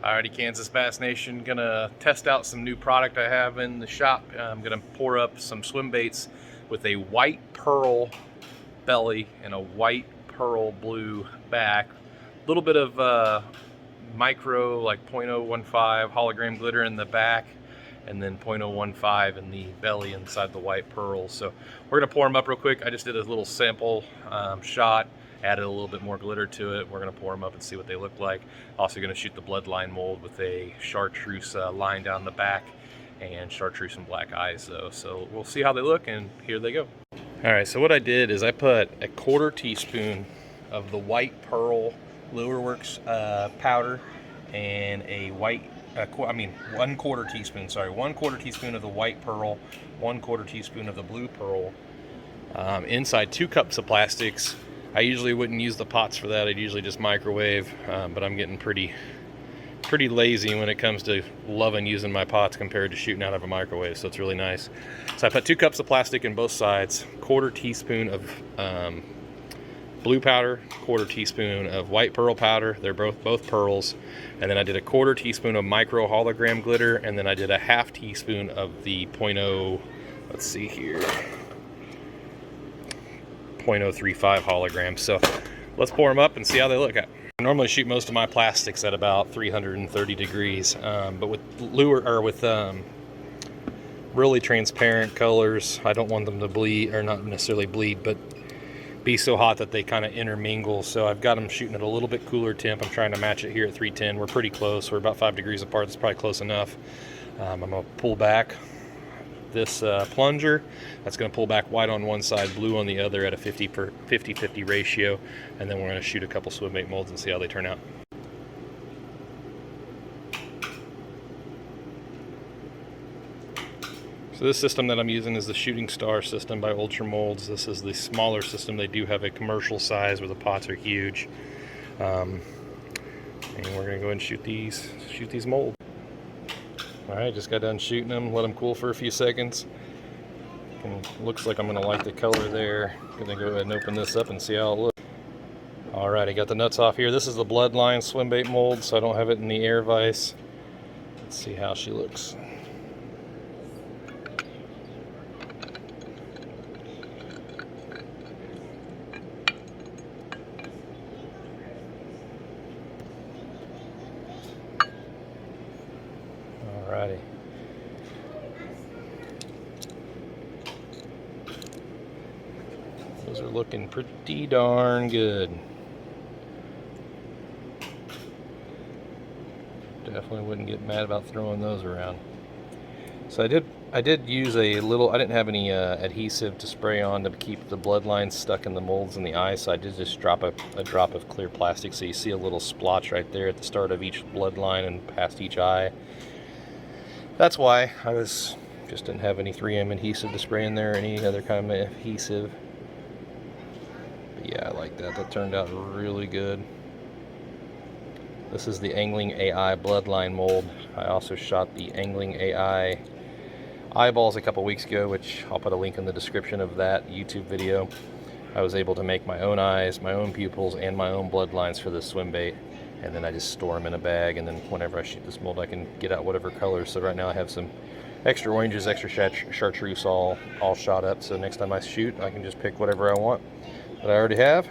Alrighty, Kansas Bass Nation, gonna test out some new product I have in the shop. I'm gonna pour up some swim baits with a white pearl belly and a white pearl blue back. A little bit of micro, like 0.015 hologram glitter in the back, and then 0.015 in the belly inside the white pearls. So we're gonna pour them up real quick. I just did a little sample shot, added a little bit more glitter to it. We're gonna pour them up and see what they look like. Also gonna shoot the bloodline mold with a chartreuse line down the back and chartreuse and black eyes though. So we'll see how they look, and here they go. All right, so what I did is I put a 1/4 teaspoon of the white pearl Lureworks powder and a white, 1/4 teaspoon, sorry, 1/4 teaspoon of the white pearl, 1/4 teaspoon of the blue pearl, inside 2 cups of plastics. I usually wouldn't use the pots for that. I'd usually just microwave, but I'm getting pretty lazy when it comes to loving using my pots compared to shooting out of a microwave, so it's really nice. So I put 2 cups of plastic in both sides, 1/4 teaspoon of blue powder, 1/4 teaspoon of white pearl powder. They're both pearls. And then I did a 1/4 teaspoon of micro hologram glitter, and then I did a 1/2 teaspoon of the 0.035 hologram. So let's pour them up and see how they look. I normally shoot most of my plastics at about 330 degrees, but with really transparent colors, I don't want them to bleed, or not necessarily bleed, but be so hot that they kind of intermingle. So I've got them shooting at a little bit cooler temp. I'm trying to match it here at 310. We're pretty close. We're about 5 degrees apart. That's probably close enough. I'm going to pull back this plunger. That's going to pull back white on one side, blue on the other at a 50-50 ratio, and then we're going to shoot a couple swim bait molds and see how they turn out. So this system that I'm using is the Shooting Star system by Ultra Molds. This is the smaller system. They do have a commercial size where the pots are huge, and we're going to go ahead and shoot these molds. Alright, just got done shooting them, let them cool for a few seconds. And looks like I'm going to like the color there. I'm going to go ahead and open this up and see how it looks. Alright, I got the nuts off here. This is the Bloodline swim bait mold, so I don't have it in the air vise. Let's see how she looks. Alrighty. Those are looking pretty darn good. Definitely wouldn't get mad about throwing those around. So I did use a little, I didn't have any adhesive to spray on to keep the bloodlines stuck in the molds in the eye, so I did just drop a drop of clear plastic, so you see a little splotch right there at the start of each bloodline and past each eye. That's why I just didn't have any 3M adhesive to spray in there, or any other kind of adhesive. But yeah, I like that. That turned out really good. This is the Angling AI bloodline mold. I also shot the Angling AI eyeballs a couple weeks ago, which I'll put a link in the description of that YouTube video. I was able to make my own eyes, my own pupils, and my own bloodlines for this swim bait. And then I just store them in a bag, and then whenever I shoot this mold, I can get out whatever colors. So right now I have some extra oranges, extra chartreuse all shot up. So next time I shoot, I can just pick whatever I want that I already have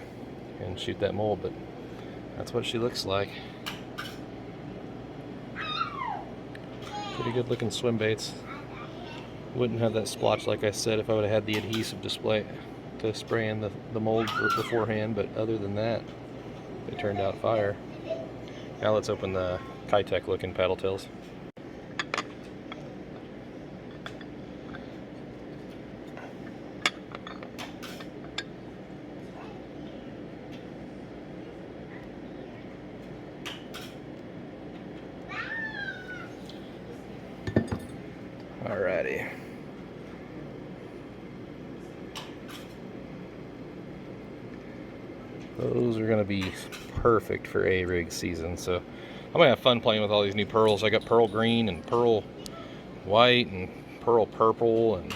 and shoot that mold. But that's what she looks like. Pretty good looking swim baits. Wouldn't have that splotch, like I said, if I would have had the adhesive to spray in the mold beforehand. But other than that, they turned out fire. Now let's open the Kitech looking paddle tails. Alrighty. Those are going to be perfect for A-rig season. So I'm going to have fun playing with all these new pearls. I got pearl green and pearl white and pearl purple and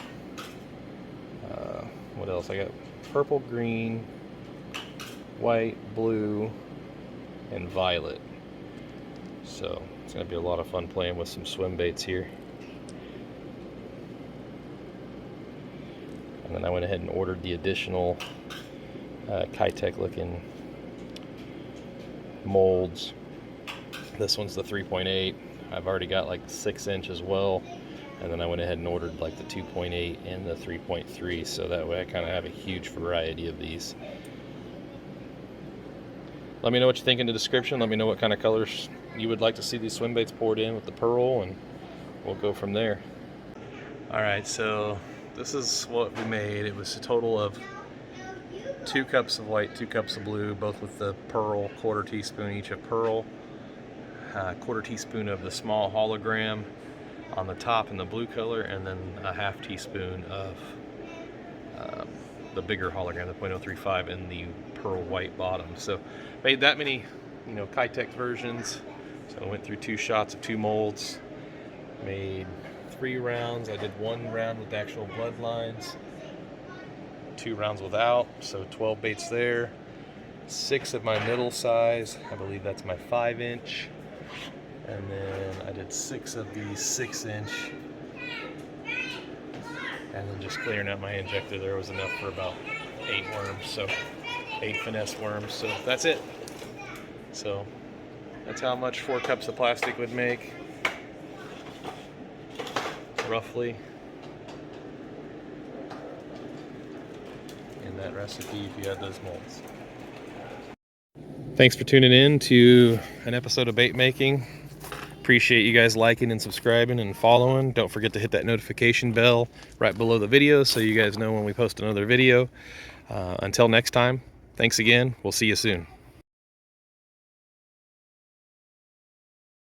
what else? I got purple, green, white, blue, and violet. So it's going to be a lot of fun playing with some swim baits here. And then I went ahead and ordered the additional Kitech looking molds. This one's the 3.8. I've already got like 6-inch as well. And then I went ahead and ordered like the 2.8 and the 3.3, so that way I kind of have a huge variety of these. Let me know what you think in the description. Let me know what kind of colors you would like to see these swim baits poured in with the pearl, and we'll go from there. Alright, so this is what we made. It was a total of 2 cups of white, 2 cups of blue, both with the pearl, 1/4 teaspoon each of pearl, 1/4 teaspoon of the small hologram on the top in the blue color, and then a 1/2 teaspoon of the bigger hologram, the 0.035, in the pearl white bottom. So made that many, Kitech versions. So I went through 2 shots of 2 molds, made 3 rounds. I did 1 round with the actual bloodlines, 2 rounds without, so 12 baits there. 6 of my middle size, I believe that's my 5-inch. And then I did 6 of these 6-inch, and then just clearing out my injector there was enough for about 8 worms, so 8 finesse worms. So that's it. So that's how much 4 cups of plastic would make, roughly, in that recipe if you had those molds. Thanks for tuning in to an episode of bait making. Appreciate you guys liking and subscribing and following. Don't forget to hit that notification bell right below the video so you guys know when we post another video. Until next time, thanks again. We'll see you soon.